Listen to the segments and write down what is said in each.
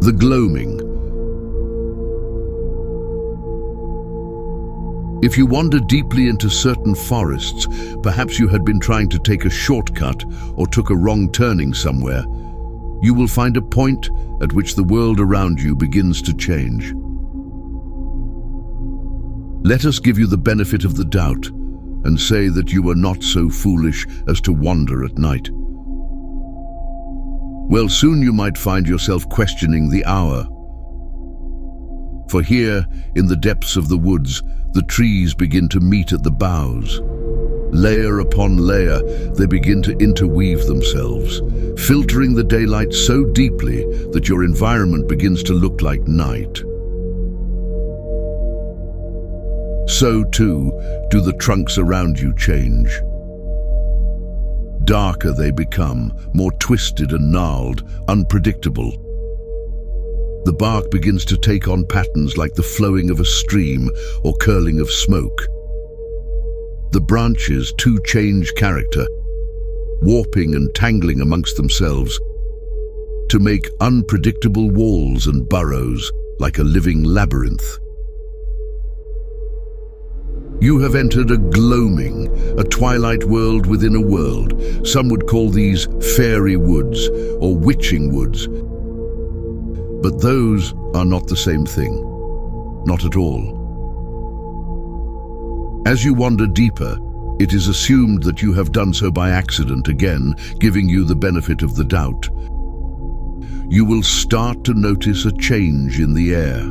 The Gloaming. If you wander deeply into certain forests, perhaps you had been trying to take a shortcut or took a wrong turning somewhere, you will find a point at which the world around you begins to change. Let us give you the benefit of the doubt and say that you were not so foolish as to wander at night. Well, soon you might find yourself questioning the hour. For here, in the depths of the woods, the trees begin to meet at the boughs. Layer upon layer, they begin to interweave themselves, filtering the daylight so deeply that your environment begins to look like night. So too do the trunks around you change. Darker they become, more twisted and gnarled, unpredictable. The bark begins to take on patterns like the flowing of a stream or curling of smoke. The branches too change character, warping and tangling amongst themselves to make unpredictable walls and burrows like a living labyrinth. You have entered a gloaming, a twilight world within a world. Some would call these fairy woods or witching woods. But those are not the same thing. Not at all. As you wander deeper, it is assumed that you have done so by accident again, giving you the benefit of the doubt. You will start to notice a change in the air.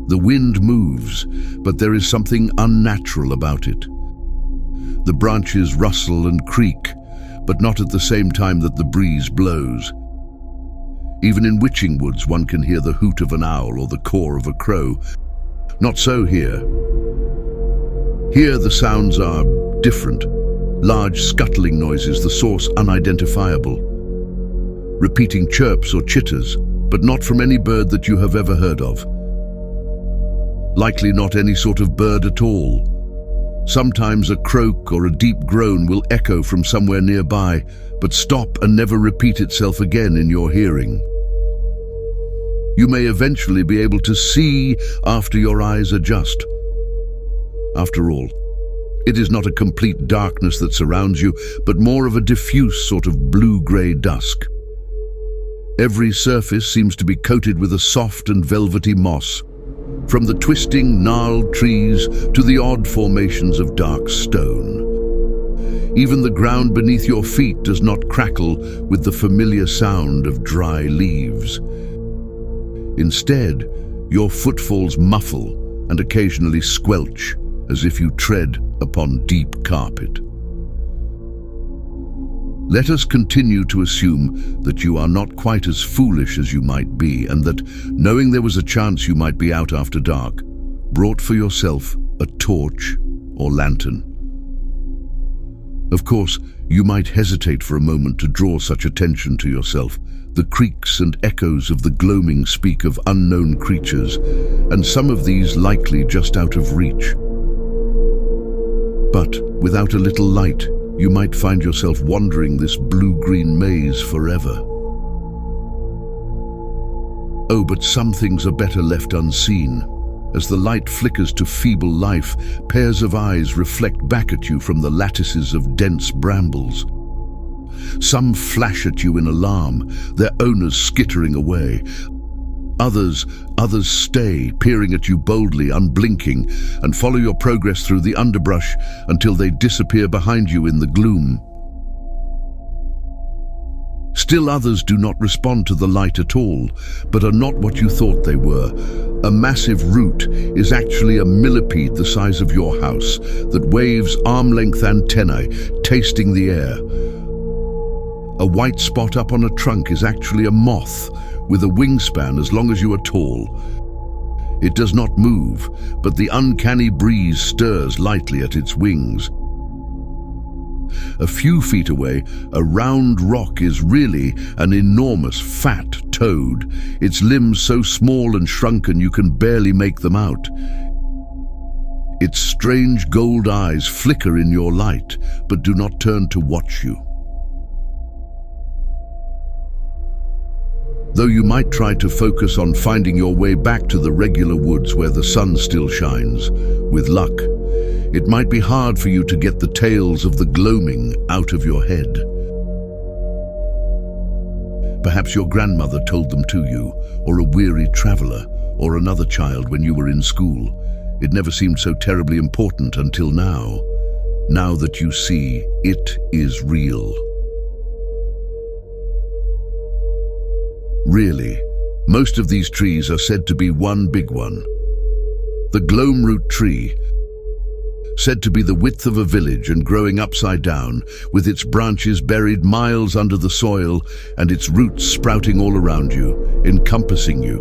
The wind moves, but there is something unnatural about it. The branches rustle and creak, but not at the same time that the breeze blows. Even in witching woods, one can hear the hoot of an owl or the caw of a crow. Not so here. Here the sounds are different. Large scuttling noises, the source unidentifiable. Repeating chirps or chitters, but not from any bird that you have ever heard of. Likely not any sort of bird at all. Sometimes a croak or a deep groan will echo from somewhere nearby, but stop and never repeat itself again in your hearing. You may eventually be able to see after your eyes adjust. After all, it is not a complete darkness that surrounds you, but more of a diffuse sort of blue-grey dusk. Every surface seems to be coated with a soft and velvety moss, from the twisting, gnarled trees to the odd formations of dark stone. Even the ground beneath your feet does not crackle with the familiar sound of dry leaves. Instead, your footfalls muffle and occasionally squelch, as if you tread upon deep carpet. Let us continue to assume that you are not quite as foolish as you might be, and that, knowing there was a chance you might be out after dark, brought for yourself a torch or lantern. Of course, you might hesitate for a moment to draw such attention to yourself. The creaks and echoes of the gloaming speak of unknown creatures, and some of these likely just out of reach. But without a little light, you might find yourself wandering this blue-green maze forever. Oh, but some things are better left unseen. As the light flickers to feeble life, pairs of eyes reflect back at you from the lattices of dense brambles. Some flash at you in alarm, their owners skittering away. Others stay, peering at you boldly, unblinking, and follow your progress through the underbrush until they disappear behind you in the gloom. Still others do not respond to the light at all, but are not what you thought they were. A massive root is actually a millipede the size of your house that waves arm-length antennae, tasting the air. A white spot up on a trunk is actually a moth with a wingspan as long as you are tall. It does not move, but the uncanny breeze stirs lightly at its wings. A few feet away, a round rock is really an enormous fat toad, its limbs so small and shrunken you can barely make them out. Its strange gold eyes flicker in your light, but do not turn to watch you. Though you might try to focus on finding your way back to the regular woods where the sun still shines, with luck, it might be hard for you to get the tales of the gloaming out of your head. Perhaps your grandmother told them to you, or a weary traveler, or another child when you were in school. It never seemed so terribly important until now. Now that you see, it is real. Really, most of these trees are said to be one big one. The gloamroot tree, said to be the width of a village and growing upside down, with its branches buried miles under the soil and its roots sprouting all around you, encompassing you.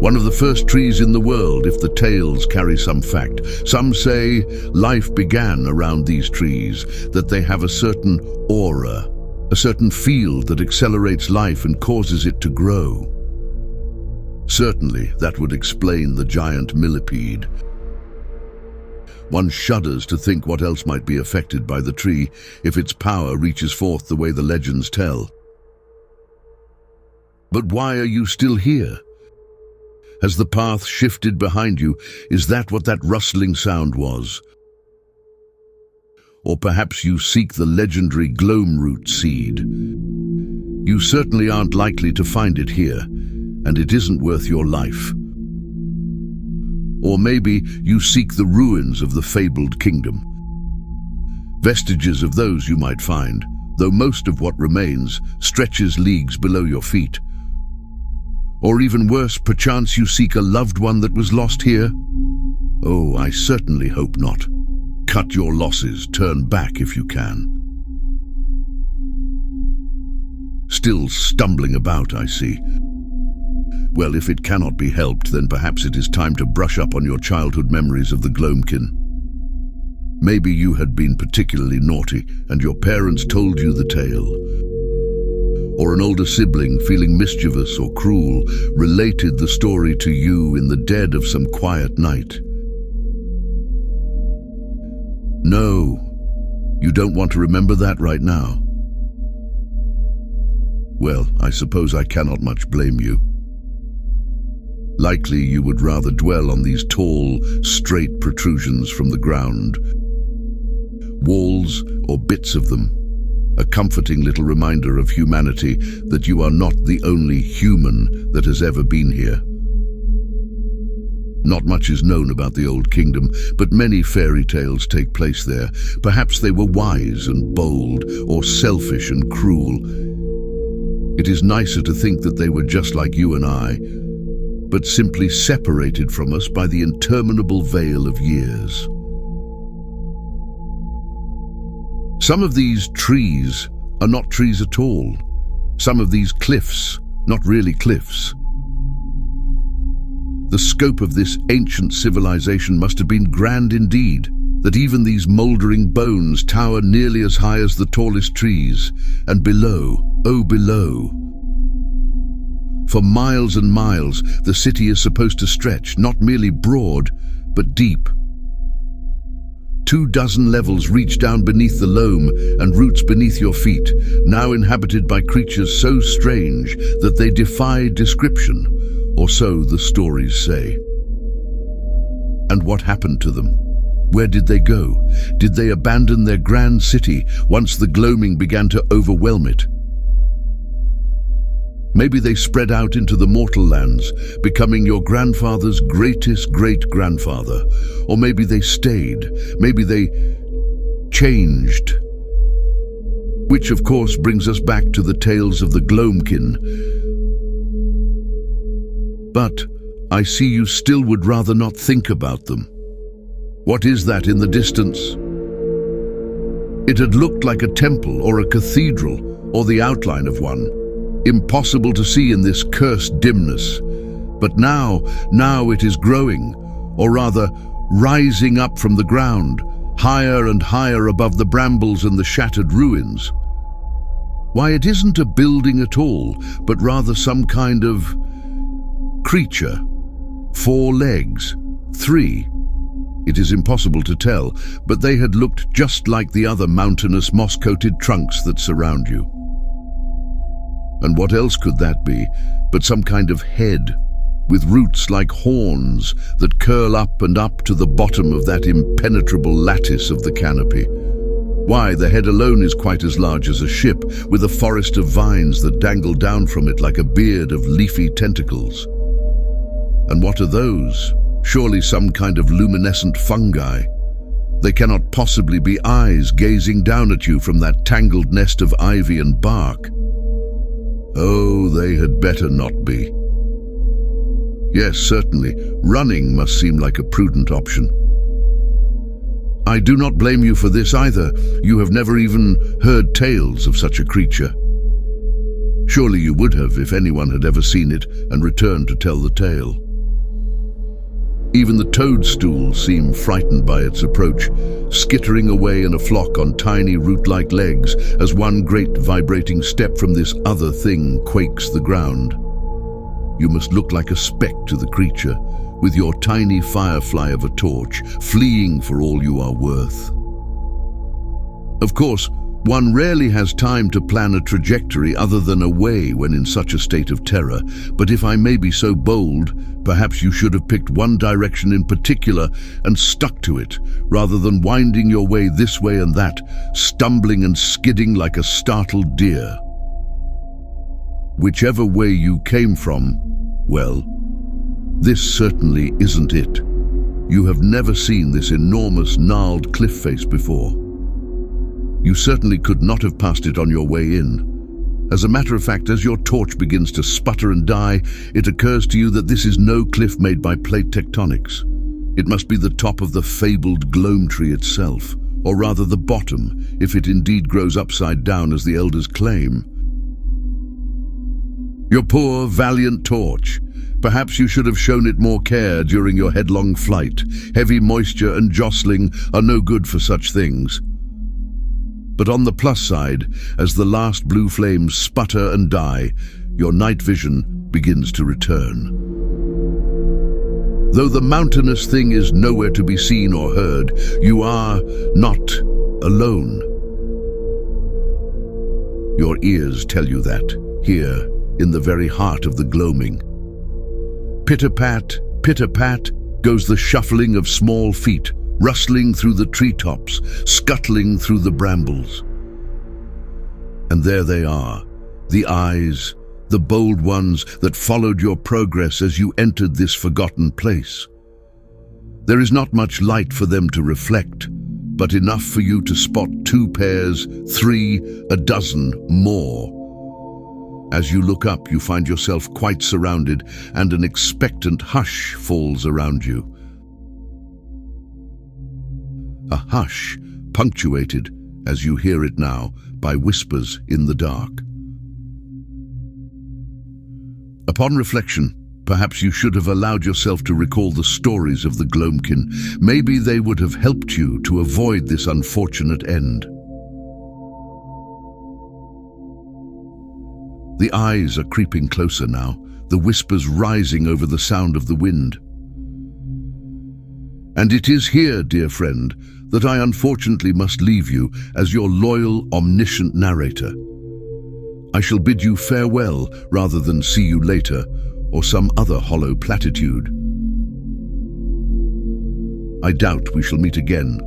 One of the first trees in the world, if the tales carry some fact. Some say life began around these trees, that they have a certain aura, a certain field that accelerates life and causes it to grow. Certainly, that would explain the giant millipede. One shudders to think what else might be affected by the tree if its power reaches forth the way the legends tell. But why are you still here? Has the path shifted behind you? Is that what that rustling sound was? Or perhaps you seek the legendary gloamroot seed. You certainly aren't likely to find it here, and it isn't worth your life. Or maybe you seek the ruins of the fabled kingdom. Vestiges of those you might find, though most of what remains stretches leagues below your feet. Or even worse, perchance you seek a loved one that was lost here? Oh, I certainly hope not. Cut your losses, turn back if you can. Still stumbling about, I see. Well, if it cannot be helped, then perhaps it is time to brush up on your childhood memories of the Gloamkin. Maybe you had been particularly naughty and your parents told you the tale. Or an older sibling, feeling mischievous or cruel, related the story to you in the dead of some quiet night. No, you don't want to remember that right now. Well, I suppose I cannot much blame you. Likely you would rather dwell on these tall, straight protrusions from the ground. Walls or bits of them, a comforting little reminder of humanity, that you are not the only human that has ever been here. Not much is known about the Old Kingdom, but many fairy tales take place there. Perhaps they were wise and bold, or selfish and cruel. It is nicer to think that they were just like you and I, but simply separated from us by the interminable veil of years. Some of these trees are not trees at all. Some of these cliffs, not really cliffs. The scope of this ancient civilization must have been grand indeed, that even these mouldering bones tower nearly as high as the tallest trees, and below, oh below. For miles and miles, the city is supposed to stretch, not merely broad, but deep. 24 levels reach down beneath the loam and roots beneath your feet, now inhabited by creatures so strange that they defy description, or so the stories say. And what happened to them? Where did they go? Did they abandon their grand city once the gloaming began to overwhelm it? Maybe they spread out into the mortal lands, becoming your grandfather's greatest great-grandfather. Or maybe they stayed. Maybe they changed. Which, of course, brings us back to the tales of the Gloamkin. But I see you still would rather not think about them. What is that in the distance? It had looked like a temple or a cathedral, or the outline of one. Impossible to see in this cursed dimness. But now it is growing, or rather rising up from the ground, higher and higher above the brambles and the shattered ruins. Why, it isn't a building at all, but rather some kind of creature. 4 legs, 3. It is impossible to tell, but they had looked just like the other mountainous moss-coated trunks that surround you. And what else could that be but some kind of head, with roots like horns that curl up and up to the bottom of that impenetrable lattice of the canopy? Why, the head alone is quite as large as a ship, with a forest of vines that dangle down from it like a beard of leafy tentacles. And what are those? Surely some kind of luminescent fungi. They cannot possibly be eyes gazing down at you from that tangled nest of ivy and bark. Oh, they had better not be. Yes, certainly, running must seem like a prudent option. I do not blame you for this either. You have never even heard tales of such a creature. Surely you would have if anyone had ever seen it and returned to tell the tale. Even the toadstools seem frightened by its approach, skittering away in a flock on tiny root-like legs as one great vibrating step from this other thing quakes the ground. You must look like a speck to the creature, with your tiny firefly of a torch, fleeing for all you are worth. Of course, one rarely has time to plan a trajectory other than away when in such a state of terror, but if I may be so bold, perhaps you should have picked one direction in particular and stuck to it, rather than winding your way this way and that, stumbling and skidding like a startled deer. Whichever way you came from, well, this certainly isn't it. You have never seen this enormous gnarled cliff face before. You certainly could not have passed it on your way in. As a matter of fact, as your torch begins to sputter and die, it occurs to you that this is no cliff made by plate tectonics. It must be the top of the fabled gloam tree itself, or rather the bottom, if it indeed grows upside down as the elders claim. Your poor, valiant torch. Perhaps you should have shown it more care during your headlong flight. Heavy moisture and jostling are no good for such things. But on the plus side, as the last blue flames sputter and die, your night vision begins to return. Though the mountainous thing is nowhere to be seen or heard, you are not alone. Your ears tell you that, here, in the very heart of the gloaming. Pitter-pat, goes the shuffling of small feet, rustling through the treetops, scuttling through the brambles. And there they are, the eyes, the bold ones that followed your progress as you entered this forgotten place. There is not much light for them to reflect, but enough for you to spot 2 pairs, 3, a dozen more. As you look up, you find yourself quite surrounded, and an expectant hush falls around you. A hush punctuated, as you hear it now, by whispers in the dark. Upon reflection, perhaps you should have allowed yourself to recall the stories of the Gloamkin. Maybe they would have helped you to avoid this unfortunate end. The eyes are creeping closer now, the whispers rising over the sound of the wind. And it is here, dear friend, that I unfortunately must leave you as your loyal, omniscient narrator. I shall bid you farewell rather than see you later, or some other hollow platitude. I doubt we shall meet again,